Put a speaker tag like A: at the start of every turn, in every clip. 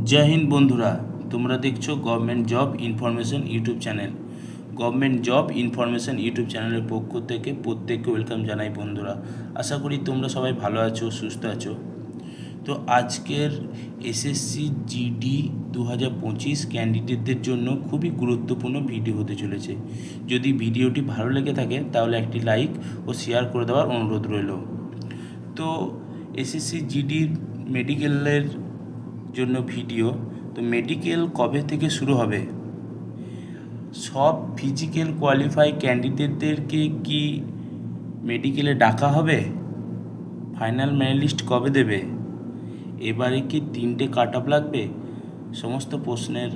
A: जय हिंद बंधुरा তোমরা দেখছো government job information YouTube channel. Government job information YouTube চ্যানেলের পক্ষ থেকে প্রত্যেককে ওয়েলকাম জানাই বন্ধুরা। আশা করি তোমরা সবাই ভালো আছো, সুস্থ আছো। তো আজকের এসএসসি জিডি 2025 ক্যান্ডিডেটদের জন্য খুবই গুরুত্বপূর্ণ ভিডিও হতে চলেছে। যদি ভিডিওটি ভালো লেগে থাকে তাহলে একটি লাইক ও শেয়ার করে দেওয়ার অনুরোধ রইল। তো এসএসসি জিডি মেডিকেলের জন্য ভিডিও। তো মেডিকেল কবে থেকে শুরু হবে, সব ফিজিক্যাল কোয়ালিফাই ক্যান্ডিডেটদেরকে কি মেডিকেলে ডাকা হবে, ফাইনাল মেরিট লিস্ট কবে দেবে, এবারে কি 3টে কাট অফ লাগবে, সমস্ত প্রশ্নের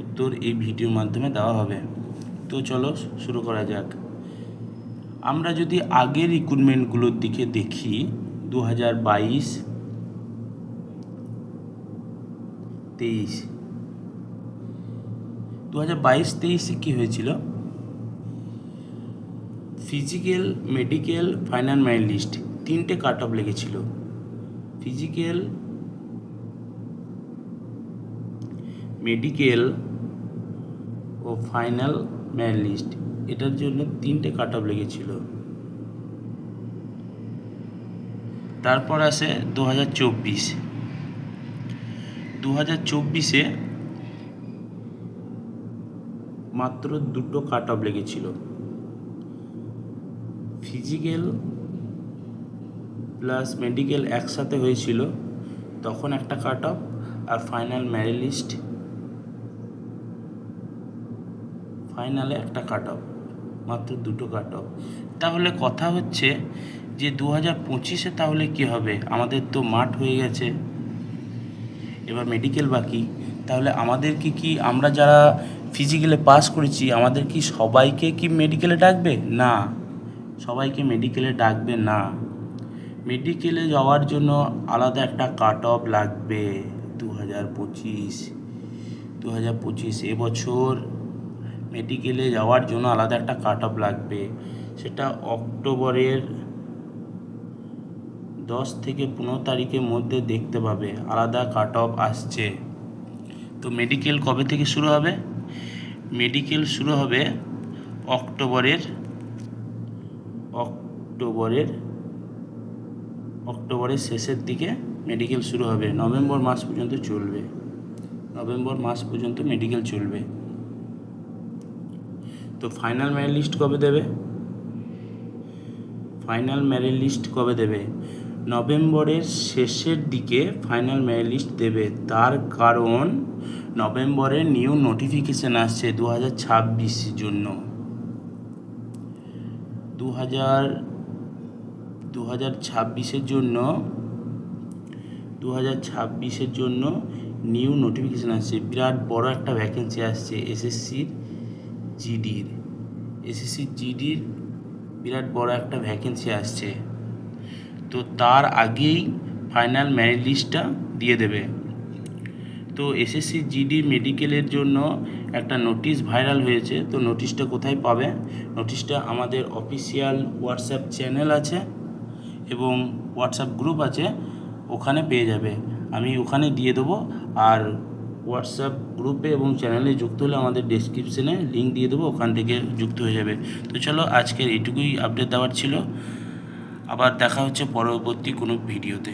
A: উত্তর এই ভিডিওর মাধ্যমে দেওয়া হবে। তো চলো শুরু করা যাক। আমরা যদি আগের রিক্রুটমেন্টগুলোর দিকে দেখি 2022-23 2022-23 কী হয়েছিল, physical medical final merit list 3টে কাট অফ লেগেছিল। ফিজিক্যাল মেডিকেল ও ফাইনাল মেরিট লিস্ট এটার জন্য 3টে কাট অফ লেগেছিল। তারপর আসে 2024-এ মাত্র 2টো কাট অফ লেগেছিল। ফিজিক্যাল প্লাস মেডিকেল একসাথে হয়েছিল, তখন একটা কাট অফ, আর ফাইনাল মেরিট লিস্ট ফাইনালে একটা কাট অফ, মাত্র 2টো কাট অফ। তাহলে কথা হচ্ছে যে 2025-এ তাহলে কী হবে, আমাদের তো মাঠ হয়ে গেছে, এবার মেডিকেল বাকি। তাহলে আমাদের কি আমরা যারা ফিজিক্যালে পাস করেছি আমাদের কি সবাইকে কি মেডিকেলে ডাকবে? না, সবাইকে মেডিকেলে ডাকবে না। মেডিকেলে যাওয়ার জন্য আলাদা একটা কাট অফ লাগবে। 2025 এবছর মেডিকেলে যাওয়ার জন্য আলাদা একটা কাট অফ লাগবে। সেটা অক্টোবরের 10 থেকে 15 তারিখের মধ্যে দেখতে পাবে আলাদা কাট অফ আসছে। তো মেডিকেল কবে থেকে শুরু হবে? মেডিকেল শুরু হবে অক্টোবরের শেষের দিকে মেডিকেল শুরু হবে, নভেম্বর মাস পর্যন্ত মেডিকেল চলবে। তো ফাইনাল মেরিট লিস্ট কবে দেবে? নভেম্বরের শেষের দিকে ফাইনাল মেরিট লিস্ট দেবে। তার কারণ নভেম্বরে নিউ নোটিফিকেশান আসছে 2026 জন্য। 2026-এর জন্য নিউ নোটিফিকেশান আসছে। বিরাট বড় একটা ভ্যাকেন্সি আসছে এসএসসি জিডির বিরাট বড় একটা ভ্যাকেন্সি আসছে। তো তার আগেই ফাইনাল মেরিট লিস্টটা দিয়ে দেবে। তো এসএসসি জিডি মেডিকেলের জন্য একটা নোটিশ ভাইরাল হয়েছে। তো নোটিশটা কোথায় পাবে? নোটিশটা আমাদের অফিসিয়াল হোয়াটসঅ্যাপ চ্যানেল আছে এবং হোয়াটসঅ্যাপ গ্রুপ আছে, ওখানে পেয়ে যাবে। আমি ওখানে দিয়ে দেবো, আর হোয়াটসঅ্যাপ গ্রুপে এবং চ্যানেলে যুক্ত হলে আমাদের ডেসক্রিপশনে লিঙ্ক দিয়ে দেবো, ওখান থেকে যুক্ত হয়ে যাবে। তো চলো আজকের এইটুকুই আপডেট দেওয়ার ছিল। আবার দেখা হচ্ছে পরবর্তী কোনো ভিডিওতে।